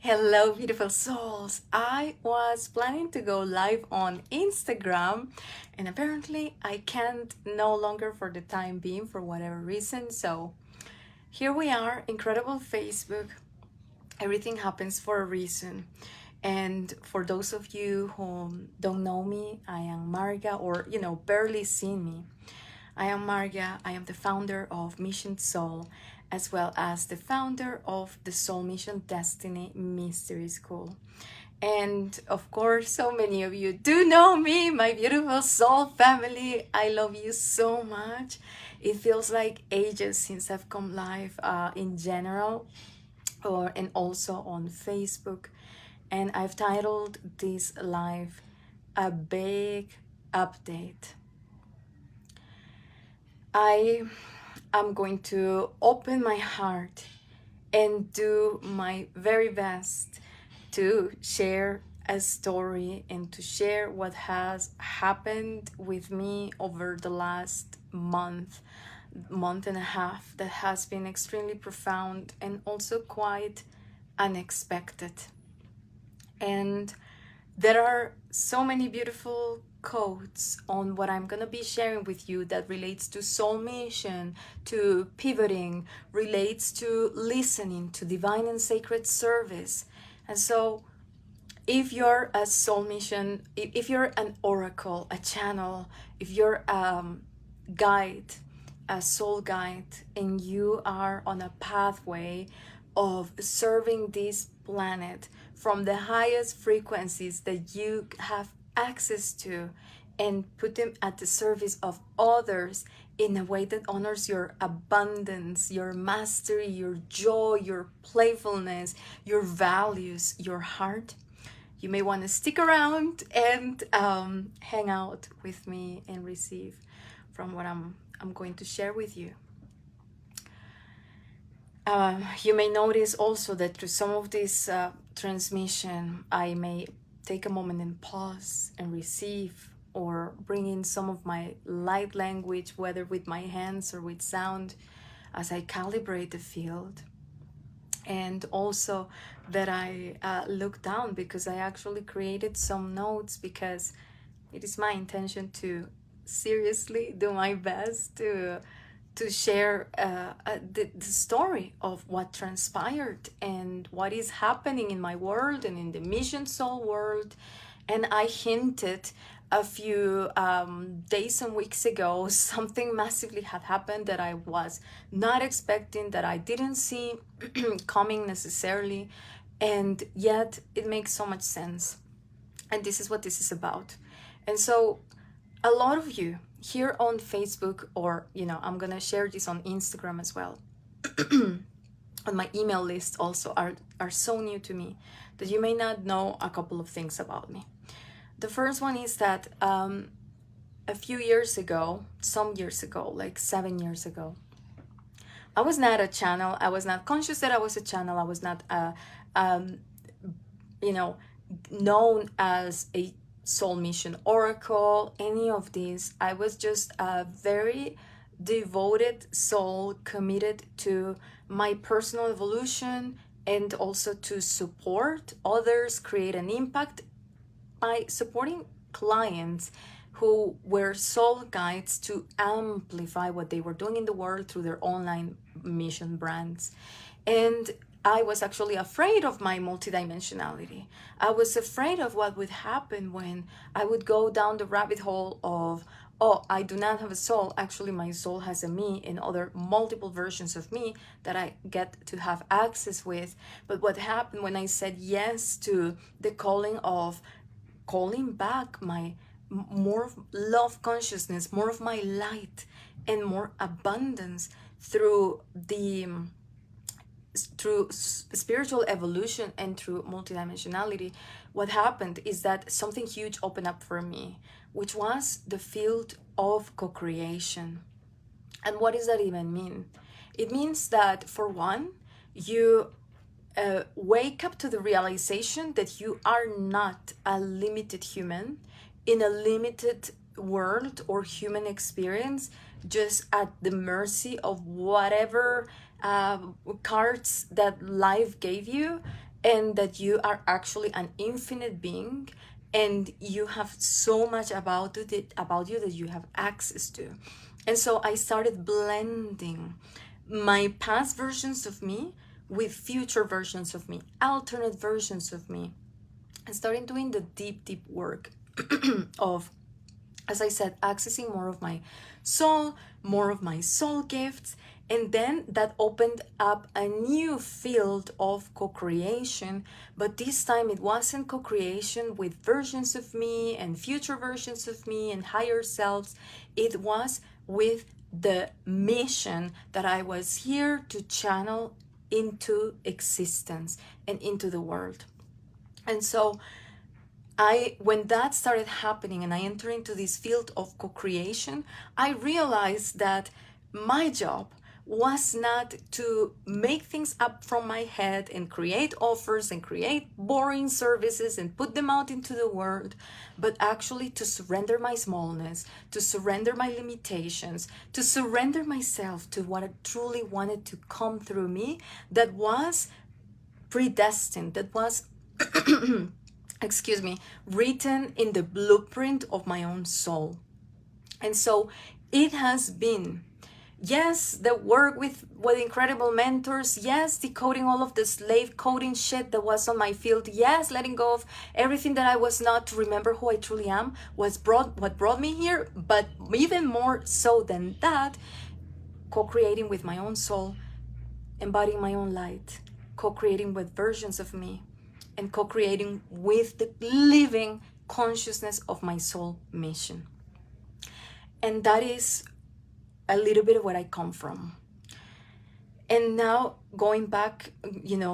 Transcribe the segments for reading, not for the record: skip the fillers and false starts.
Hello, beautiful souls. I was planning to go live on Instagram, and apparently I can't no longer for the time being for whatever reason. So here we are, incredible Facebook. Everything happens for a reason. And for those of you who don't know me, I am Marga, or barely seen me. I am Marga. I am the founder of Mission Soul, as well as the founder of the Soul Mission Destiny Mystery School. And of course, so many of you do know me, my beautiful soul family. I love you so much. It feels like ages since I've come live in general, and also on Facebook. And I've titled this live A Big Update. I am going to open my heart and do my very best to share a story and to share what has happened with me over the last month and a half, that has been extremely profound and also quite unexpected. And there are so many beautiful quotes on what I'm gonna be sharing with you that relates to soul mission, to pivoting, relates to listening, to divine and sacred service. And so if you're a soul mission, if you're an oracle, a channel, if you're guide, a soul guide, and you are on a pathway of serving this planet from the highest frequencies that you have access to, and put them at the service of others in a way that honors your abundance, your mastery, your joy, your playfulness, your values, your heart, you may want to stick around and hang out with me and receive from what I'm going to share with you. You may notice also that through some of this transmission, I may take a moment and pause and receive, or bring in some of my light language, whether with my hands or with sound, as I calibrate the field. And also that I look down, because I actually created some notes, because it is my intention to seriously do my best to share the story of what transpired and what is happening in my world and in the Mission Soul world. And I hinted a few days and weeks ago, something massively had happened that I was not expecting, that I didn't see coming necessarily, and yet it makes so much sense. And this is what this is about. And so a lot of you here on Facebook, or I'm gonna share this on Instagram as well, on my email list also, are so new to me that you may not know a couple of things about me. The first one is that a few years ago, some years ago, like 7 years ago, I was not a channel. I was not conscious that I was a channel. I was not known as a soul mission oracle, any of these. I was just a very devoted soul, committed to my personal evolution and also to support others, create an impact by supporting clients who were soul guides to amplify what they were doing in the world through their online mission brands. And I was actually afraid of my multidimensionality. I was afraid of what would happen when I would go down the rabbit hole of, oh, I do not have a soul. Actually, my soul has a me and other multiple versions of me that I get to have access with. But what happened when I said yes to the calling of calling back my more love consciousness, more of my light and more abundance through spiritual evolution and through multidimensionality, what happened is that something huge opened up for me, which was the field of co-creation. And what does that even mean? It means that, for one, you wake up to the realization that you are not a limited human in a limited world or human experience, just at the mercy of whatever cards that life gave you, and that you are actually an infinite being, and you have so much about you that you have access to. And so I started blending my past versions of me with future versions of me, alternate versions of me, and starting doing the deep work of, as I said, accessing more of my soul, more of my soul gifts. And then that opened up a new field of co-creation. But this time it wasn't co-creation with versions of me and future versions of me and higher selves. It was with the mission that I was here to channel into existence and into the world. And so when that started happening and I entered into this field of co-creation, I realized that my job was not to make things up from my head and create offers and create boring services and put them out into the world, but actually to surrender my smallness, to surrender my limitations, to surrender myself to what I truly wanted to come through me, that was predestined, that was excuse me, written in the blueprint of my own soul. And so it has been, yes, the work with incredible mentors, yes, decoding all of the slave coding shit that was on my field, yes, letting go of everything that I was not to remember who I truly am what brought me here. But even more so than that, co-creating with my own soul, embodying my own light, co-creating with versions of me, and co-creating with the living consciousness of my soul mission. And that is a little bit of where I come from. And now going back,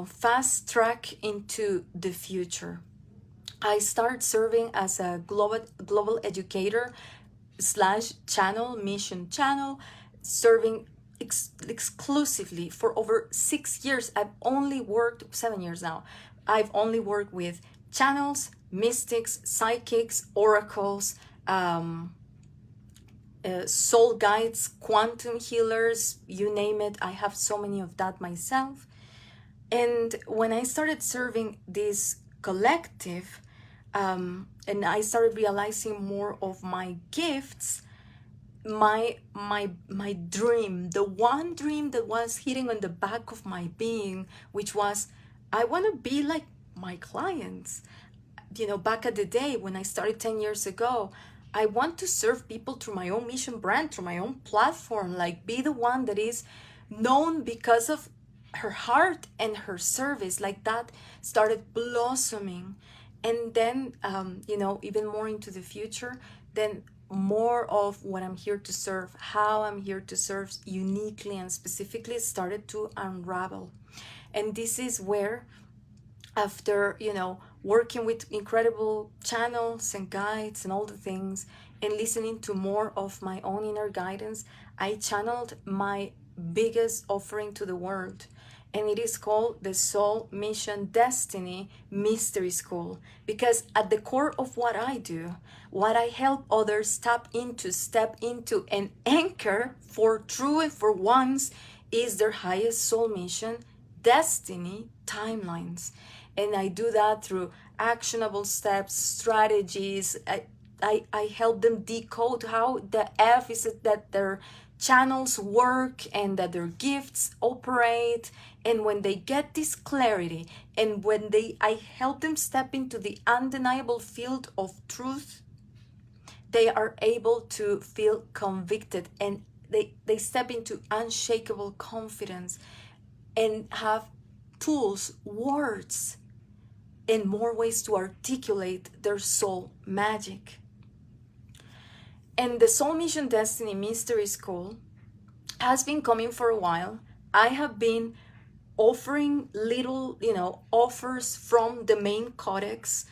fast track into the future. I start serving as a global educator / channel, mission channel, serving exclusively for over 6 years. I've only worked 7 years now. I've only worked with channels, mystics, psychics, oracles, soul guides, quantum healers, you name it. I have so many of that myself. And when I started serving this collective, and I started realizing more of my gifts, my dream, the one dream that was hitting on the back of my being, which was, I want to be like my clients. Back at the day when I started 10 years ago, I want to serve people through my own mission brand, through my own platform, like be the one that is known because of her heart and her service. Like that started blossoming. And then, even more into the future, then more of what I'm here to serve, how I'm here to serve uniquely and specifically started to unravel. And this is where, after, working with incredible channels and guides and all the things, and listening to more of my own inner guidance, I channeled my biggest offering to the world. And it is called the Soul Mission Destiny Mystery School. Because at the core of what I do, what I help others step into, and anchor for true and for once is their highest soul mission, destiny timelines. And I do that through actionable steps, strategies. I help them decode how the F is that their channels work and that their gifts operate. And when they get this clarity, and when I help them step into the undeniable field of truth, they are able to feel convicted, and they step into unshakable confidence and have tools, words, and more ways to articulate their soul magic. And the Soul Mission Destiny Mystery School has been coming for a while. I have been offering little, offers from the main codex,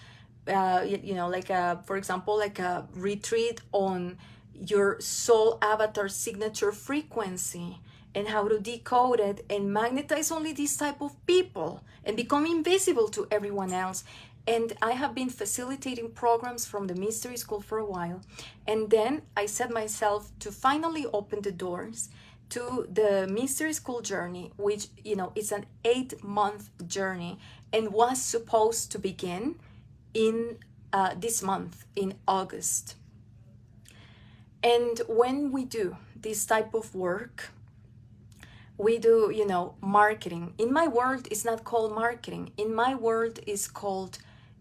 for example, like a retreat on your soul avatar signature frequency and how to decode it and magnetize only this type of people and become invisible to everyone else. And I have been facilitating programs from the Mystery School for a while. And then I set myself to finally open the doors to the Mystery School journey, which, you know, it's an 8-month journey and was supposed to begin in this month, in August. And when we do this type of work, we do, you know, marketing. In my world, it's not called marketing. In my world,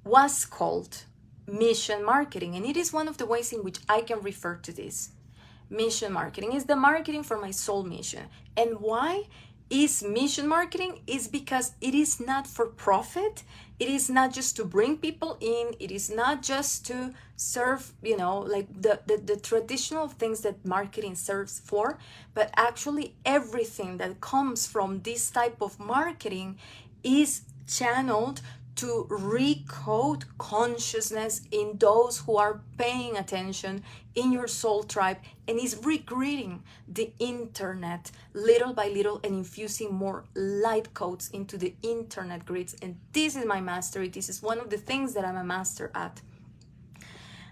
was called mission marketing. And it is one of the ways in which I can refer to this. Mission marketing is the marketing for my soul mission. And why is mission marketing? Is because it is not for profit. It is not just to bring people in. It is not just to serve, you know, like the traditional things that marketing serves for, but actually everything that comes from this type of marketing is channeled to recode consciousness in those who are paying attention in your soul tribe, and is regreeting the internet little by little and infusing more light codes into the internet grids. And this is my mastery. This is one of the things that I'm a master at.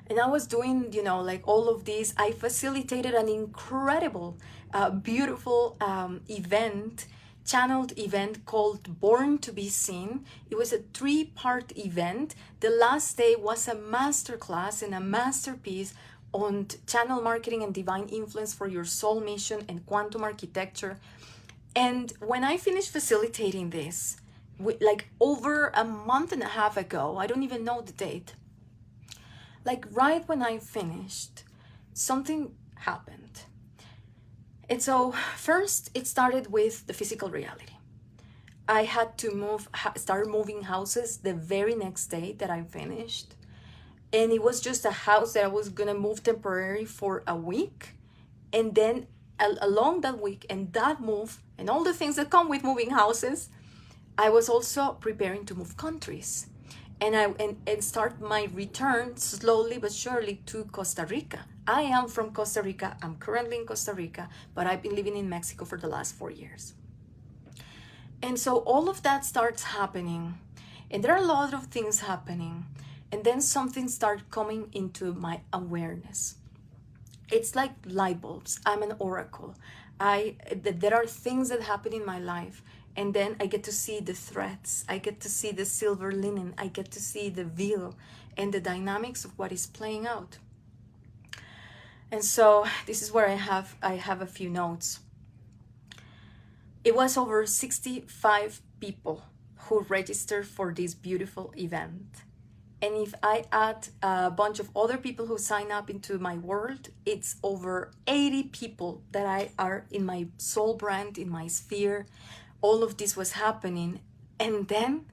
And I was doing, you know, like all of this. I facilitated an incredible, beautiful event, channeled event called Born to Be Seen. It was a 3-part event. The last day was a masterclass and a masterpiece on channel marketing and divine influence for your soul mission and quantum architecture. And when I finished facilitating this, like over a month and a half ago, I don't even know the date, like right when I finished, something happened. And so first it started with the physical reality. I had to start moving houses the very next day that I finished. And it was just a house that I was gonna move temporarily for a week. And then along that week and that move and all the things that come with moving houses, I was also preparing to move countries. And start my return slowly but surely to Costa Rica. I am from Costa Rica. I'm currently in Costa Rica, but I've been living in Mexico for the last 4 years. And so all of that starts happening, and there are a lot of things happening, and then something starts coming into my awareness. It's like light bulbs. I'm an oracle. There are things that happen in my life, and then I get to see the threads. I get to see the silver linen. I get to see the veil and the dynamics of what is playing out. And so this is where I have a few notes. It was over 65 people who registered for this beautiful event. And if I add a bunch of other people who sign up into my world, it's over 80 people that are in my soul brand, in my sphere. All of this was happening. And then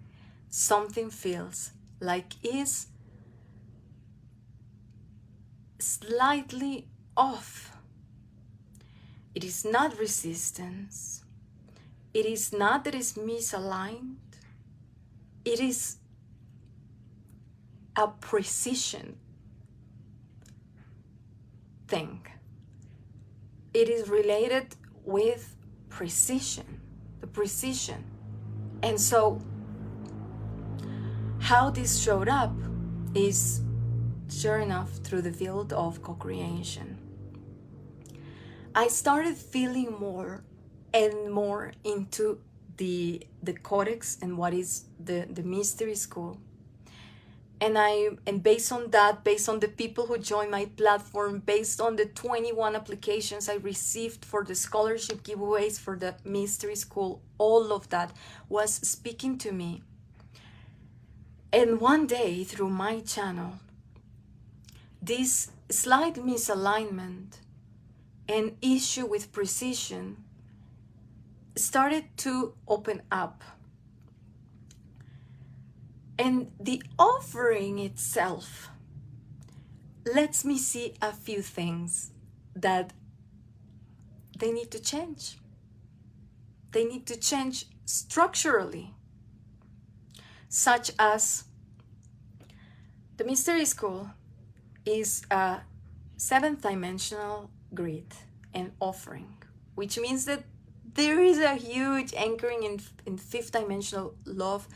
something feels like is slightly off. It is not resistance. It is not that it's misaligned. It is a precision thing. It is related with precision, the precision. And so how this showed up is sure enough through the field of co-creation. I started feeling more and more into the codex and what is the mystery school. And based on that, based on the people who joined my platform, based on the 21 applications I received for the scholarship giveaways for the mystery school, all of that was speaking to me. And one day through my channel, this slight misalignment and issue with precision started to open up. And the offering itself lets me see a few things that they need to change. They need to change structurally, such as the mystery school is a 7th dimensional grid and offering, which means that there is a huge anchoring in 5th dimensional love,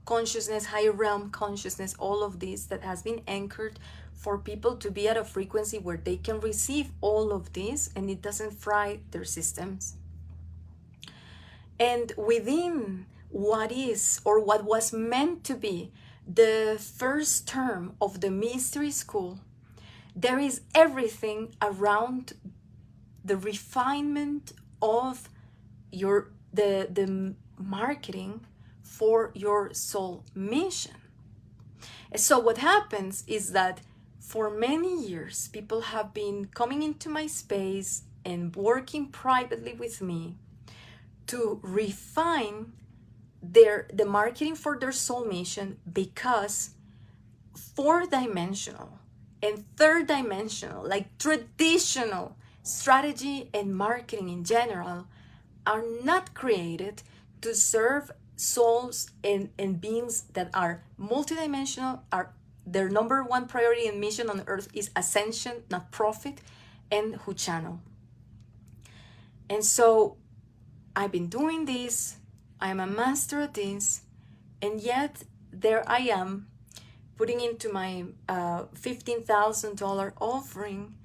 consciousness, higher realm consciousness, all of this that has been anchored for people to be at a frequency where they can receive all of this and it doesn't fry their systems. And within what is, or what was meant to be, the first term of the mystery school, there is everything around the refinement of the marketing for your soul mission. So what happens is that for many years, people have been coming into my space and working privately with me to refine the marketing for their soul mission, because four-dimensional and third-dimensional, like traditional strategy and marketing in general, are not created to serve souls and beings that are multidimensional. Are their number one priority and mission on earth is ascension, not profit, and who channel. And so I've been doing this, I am a master at this, and yet there I am putting into my $15,000 offering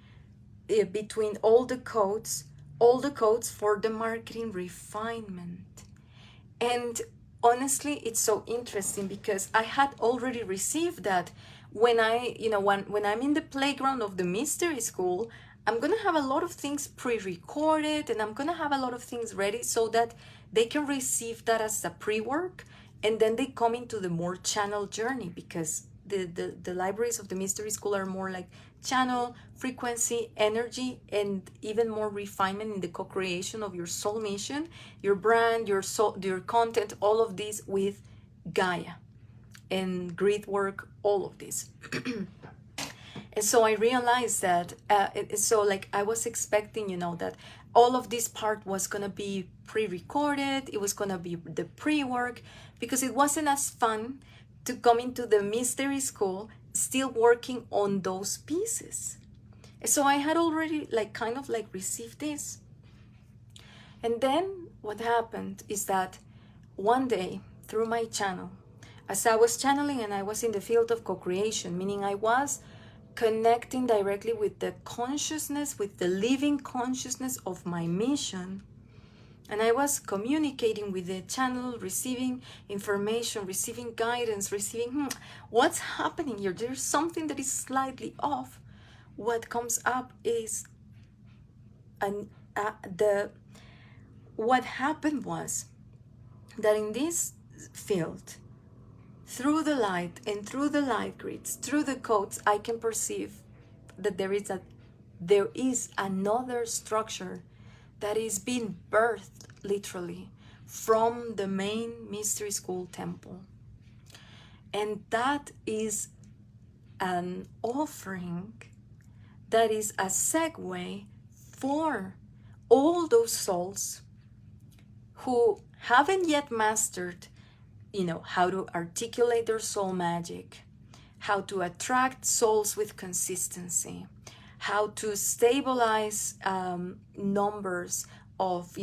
between all the codes for the marketing refinement. And honestly, it's so interesting because I had already received that when when I'm in the playground of the mystery school, I'm gonna have a lot of things pre-recorded, and I'm gonna have a lot of things ready so that they can receive that as a pre-work, and then they come into the more channel journey, because the libraries of the mystery school are more like channel, frequency, energy, and even more refinement in the co-creation of your soul mission, your brand, your soul, your content, all of this with Gaia and grid work, all of this. And so I realized that so like I was expecting, that all of this part was gonna be pre-recorded, it was gonna be the pre-work, because it wasn't as fun to come into the mystery school still working on those pieces. So I had already kind of received this. And then what happened is that one day through my channel, as I was channeling and I was in the field of co-creation, meaning I was connecting directly with the consciousness, with the living consciousness of my mission, and I was communicating with the channel, receiving information, receiving guidance, receiving, what's happening here? There's something that is slightly off. What comes up is, what happened was that in this field, through the light and through the light grids, through the codes, I can perceive that there is another structure that is being birthed literally from the main mystery school temple. And that is an offering that is a segue for all those souls who haven't yet mastered, how to articulate their soul magic, how to attract souls with consistency, how to stabilize numbers of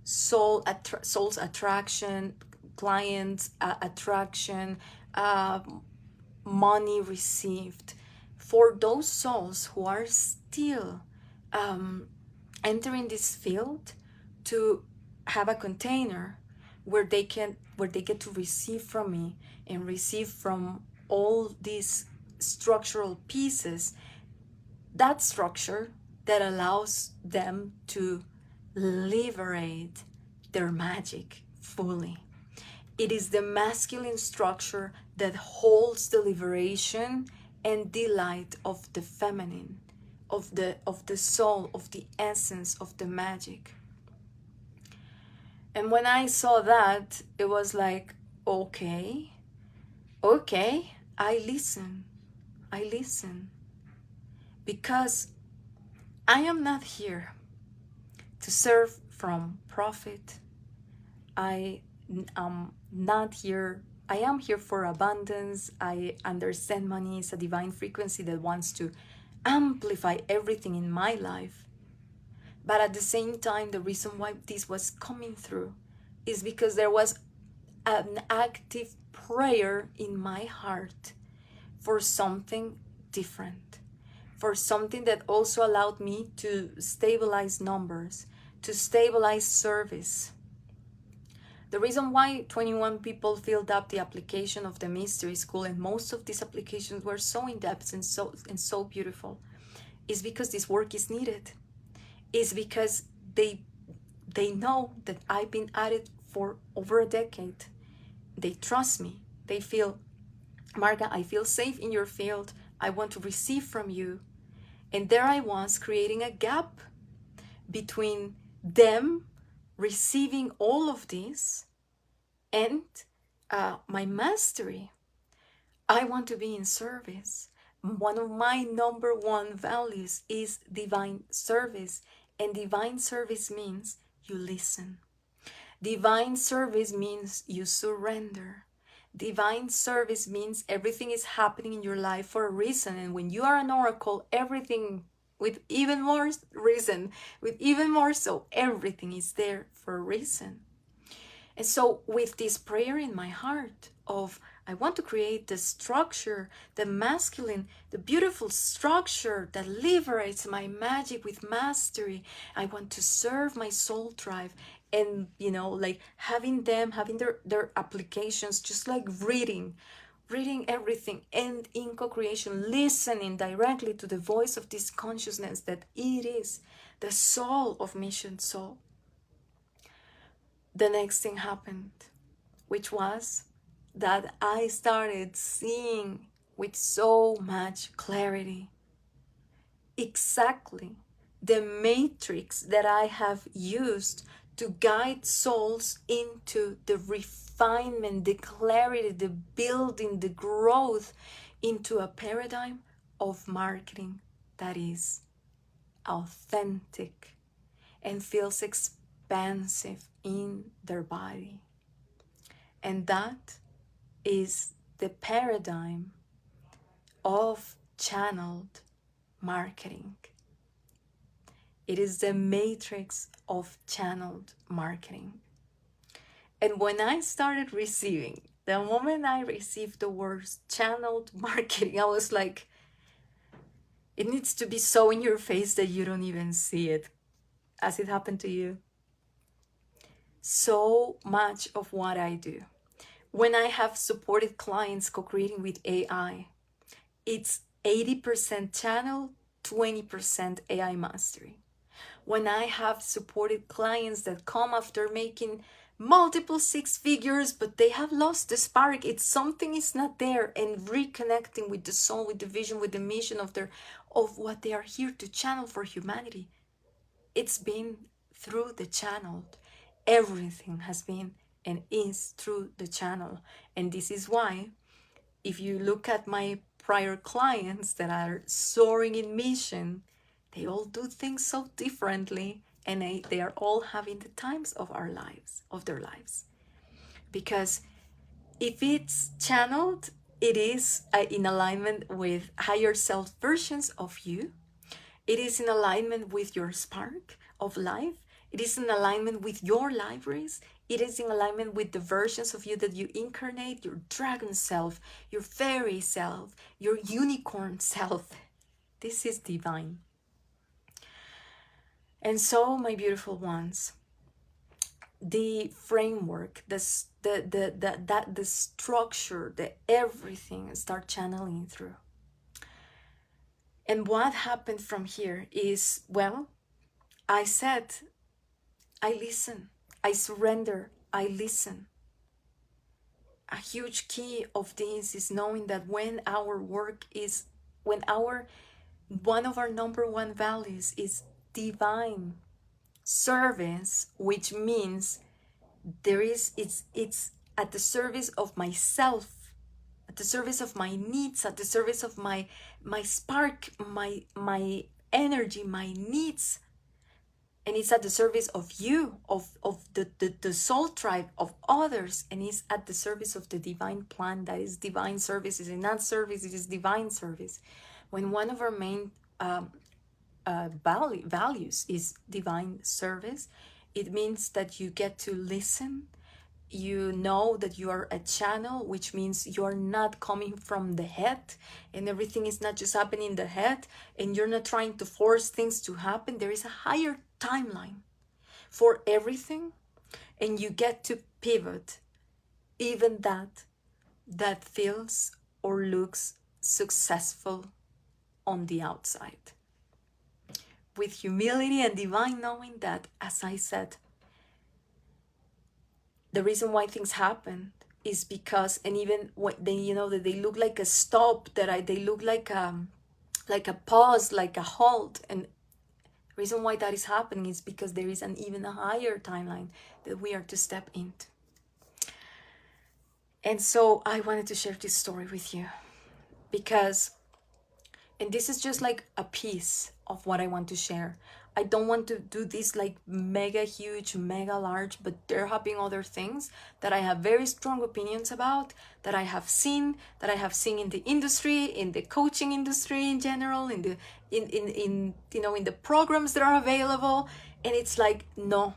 souls attraction, clients attraction, money received, for those souls who are still entering this field, to have a container where they get to receive from me and receive from all these structural pieces, that structure that allows them to liberate their magic fully. It is the masculine structure that holds the liberation and delight of the feminine, of the soul, of the essence of the magic. And when I saw that, it was like, okay, I listen. Because I am not here to serve from profit. I am not here. I am here for abundance. I understand money is a divine frequency that wants to amplify everything in my life. But at the same time, the reason why this was coming through is because there was an active prayer in my heart for something different, for something that also allowed me to stabilize numbers, to stabilize service, The reason why 21 people filled up the application of the mystery school, and most of these applications were so in-depth and so beautiful, is because this work is needed. Is because they know that I've been at it for over a decade. They trust me. They feel, Marga, I feel safe in your field. I want to receive from you. And there I was, creating a gap between them receiving all of this and my mastery. I want to be in service. One of my number one values is divine service. And divine service means you listen. Divine service means you surrender. Divine service means everything is happening in your life for a reason. And when you are an oracle, everything with even more reason, with even more so, everything is there for a reason. And so with this prayer in my heart of, I want to create the structure, the masculine, the beautiful structure that liberates my magic with mastery. I want to serve my soul tribe, and like having their applications, just like reading everything, and in co-creation, listening directly to the voice of this consciousness that it is the soul of Mission Soul. The next thing happened, which was that I started seeing with so much clarity exactly the matrix that I have used to guide souls into the refinement, the clarity, the building, the growth into a paradigm of marketing that is authentic and feels expansive in their body. And that is the paradigm of channeled marketing. It is the matrix of channeled marketing. And when I started receiving, the moment I received the words channeled marketing, I was like, it needs to be so in your face that you don't even see it. As it happened to you? So much of what I do, when I have supported clients co-creating with AI, it's 80% channel, 20% AI mastery. When I have supported clients that come after making multiple six figures, but they have lost the spark, it's something is not there, and reconnecting with the soul, with the vision, with the mission of what they are here to channel for humanity. It's been through the channel. Everything has been and is through the channel. And this is why, if you look at my prior clients that are soaring in mission, they all do things so differently, and they are all having the times of their lives. Because if it's channeled, it is in alignment with higher self versions of you. It is in alignment with your spark of life. It is in alignment with your libraries. It is in alignment with the versions of you that you incarnate, your dragon self, your fairy self, your unicorn self. This is divine. And so, my beautiful ones, the framework, the structure, the everything start channeling through. And what happened from here is, well, I said, I listen, I surrender, I listen. A huge key of this is knowing that when our work is, when one of our number one values is divine service, which means it's at the service of myself, at the service of my needs, at the service of my spark, my energy, my needs. And it's at the service of you, of the soul tribe, of others, and it's at the service of the divine plan. That is divine service. It is not service, it is divine service. When one of our main values is divine service, it means that you get to listen. You know that you are a channel, which means you're not coming from the head, and everything is not just happening in the head, and you're not trying to force things to happen. There is a higher timeline for everything, and you get to pivot even that feels or looks successful on the outside. With humility and divine knowing that, as I said, the reason why things happen is because, and even when they, that they look like a stop, they look like a pause, like a halt, and the reason why that is happening is because there is an even higher timeline that we are to step into. And so I wanted to share this story with you because, and this is just like a piece of what I want to share. I don't want to do this like mega huge, mega large, but there have been other things that I have very strong opinions about, that I have seen in the industry, in the coaching industry in general, in the programs that are available. And it's like, no,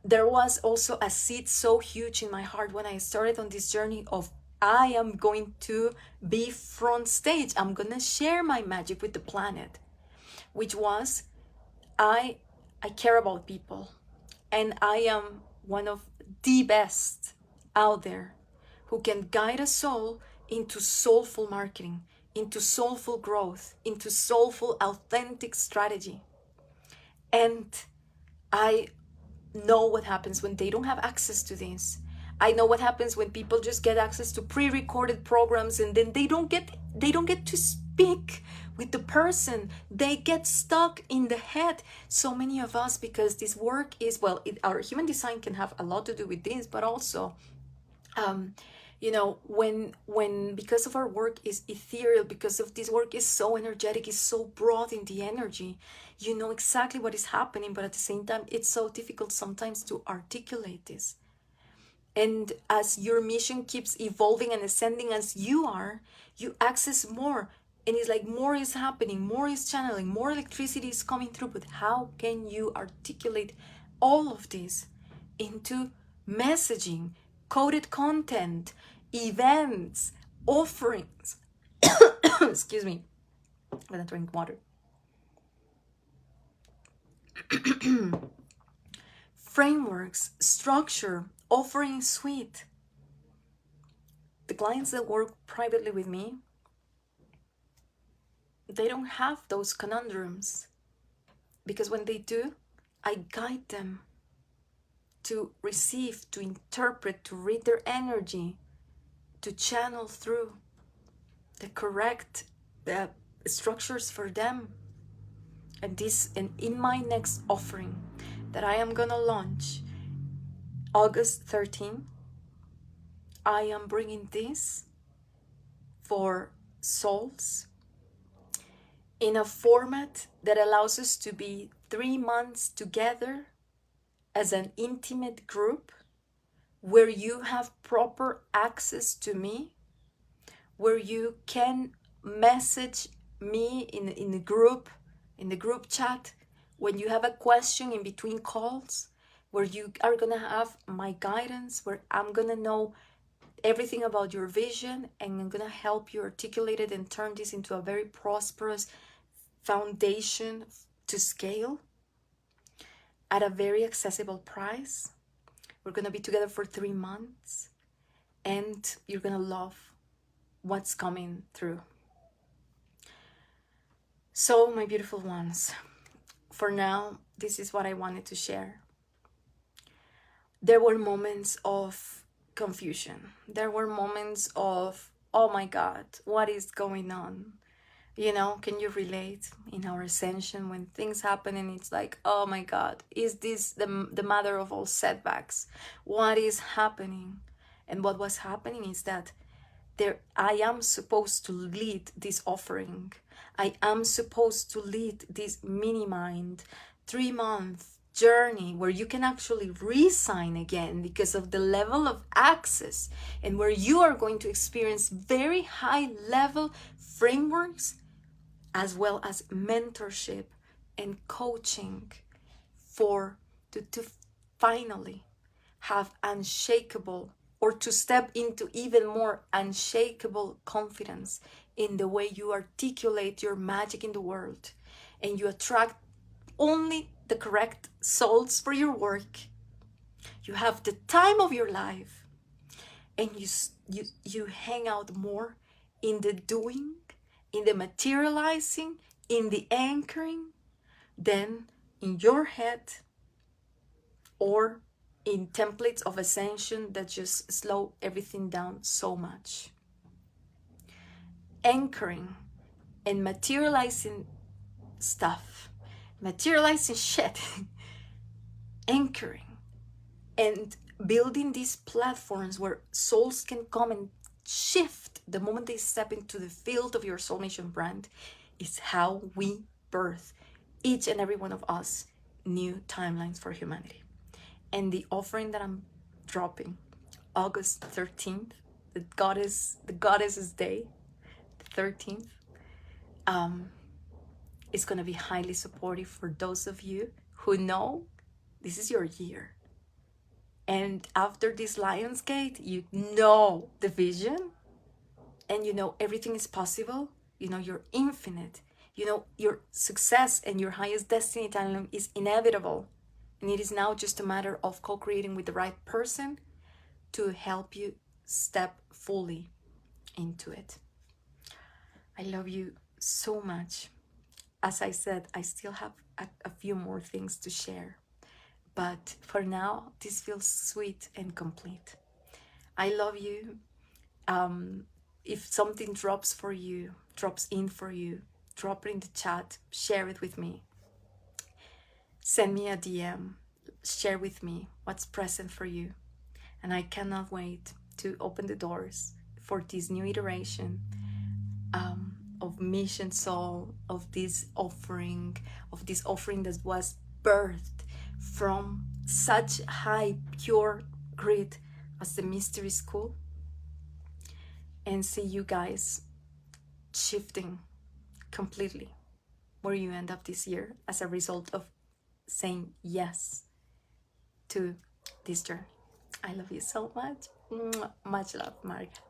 there was also a seed so huge in my heart when I started on this journey of I am going to be front stage. I'm going to share my magic with the planet, which was I care about people, and I am one of the best out there who can guide a soul into soulful marketing, into soulful growth, into soulful authentic strategy. And I know what happens when they don't have access to this. I know what happens when people just get access to pre-recorded programs and then they don't get to speak with the person. They get stuck in the head. So many of us, because this work is, our human design can have a lot to do with this, but also when because of our work is ethereal, because of this work is so energetic, is so broad in the energy, you know exactly what is happening, but at the same time it's so difficult sometimes to articulate this. And as your mission keeps evolving and ascending as you access more, and it's like more is happening, more is channeling, more electricity is coming through. But how can you articulate all of this into messaging, coded content, events, offerings? Excuse me, I'm gonna drink water. Frameworks, structure, offering suite. The clients that work privately with me, they don't have those conundrums, because when they do, I guide them to receive, to interpret, to read their energy, to channel through the correct structures for them. And in my next offering that I am gonna launch August 13, I am bringing this for souls in a format that allows us to be 3 months together as an intimate group, where you have proper access to me, where you can message me in the group chat when you have a question in between calls, where you are gonna have my guidance, where I'm gonna know everything about your vision, and I'm gonna help you articulate it and turn this into a very prosperous foundation to scale at a very accessible price. We're gonna be together for 3 months, and you're gonna love what's coming through. So, my beautiful ones, for now, this is what I wanted to share. There were moments of confusion. There were moments of, oh my God, what is going on? Can you relate in our ascension when things happen and it's like, oh my God, is this the mother of all setbacks? What is happening? And what was happening is that I am supposed to lead this offering. I am supposed to lead this mini mind 3-month journey where you can actually re-sign again because of the level of access, and where you are going to experience very high level frameworks as well as mentorship and coaching to finally have unshakable, or to step into even more unshakable confidence in the way you articulate your magic in the world, and you attract only the correct souls for your work. You have the time of your life, and you hang out more in the doing, in the materializing, in the anchoring, than in your head or in templates of ascension that just slow everything down so much. Anchoring and materializing stuff, materializing shit, anchoring and building these platforms where souls can come and shift the moment they step into the field of your Soul Nation brand is how we birth, each and every one of us, new timelines for humanity. And the offering that I'm dropping August 13th, the goddess's day, the 13th, is going to be highly supportive for those of you who know this is your year. And after this Lionsgate, you know the vision, and you know everything is possible. You know you're infinite. You know your success and your highest destiny timeline is inevitable. And it is now just a matter of co-creating with the right person to help you step fully into it. I love you so much. As I said, I still have a few more things to share. But for now, this feels sweet and complete. I love you. If something drops in for you, drop it in the chat, share it with me. Send me a DM, share with me what's present for you. And I cannot wait to open the doors for this new iteration of Mission Soul, of this offering that was birthed from such high, pure grit as the Mystery School. And see you guys shifting completely where you end up this year as a result of saying yes to this journey. I love you so much. Much love, Marga.